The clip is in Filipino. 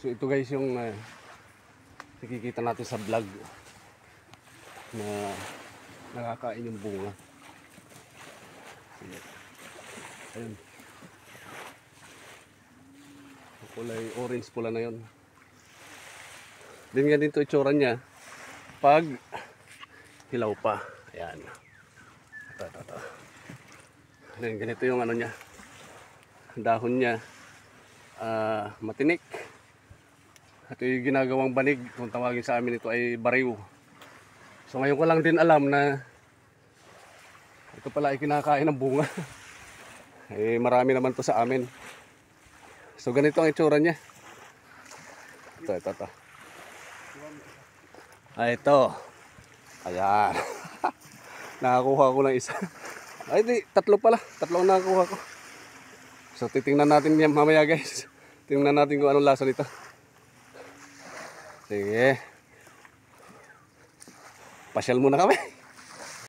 So ito guys yung nakikita natin sa vlog na nakakain yung bunga. Ayun. Kulay orange pula na yun. Din nga dito itsura niya pag hilaw pa. Ayan. Ito. Ayan, ganito yung ano niya. Dahon niya. Matinik. Ito yung ginagawang banig. Kung tawagin sa amin ito ay bariw. So ngayon ko lang din alam na ito pala ay kinakain ng bunga. Marami naman to sa amin. So ganito ang itsura niya. Ito. Ito. Ayan. Nakakuha ko ng isa. Ay di, tatlo pala. Tatlo ang nakakuha ko. So titingnan natin yan mamaya guys. Tingnan natin kung anong lasa nito. Sige. Pasyal muna kami.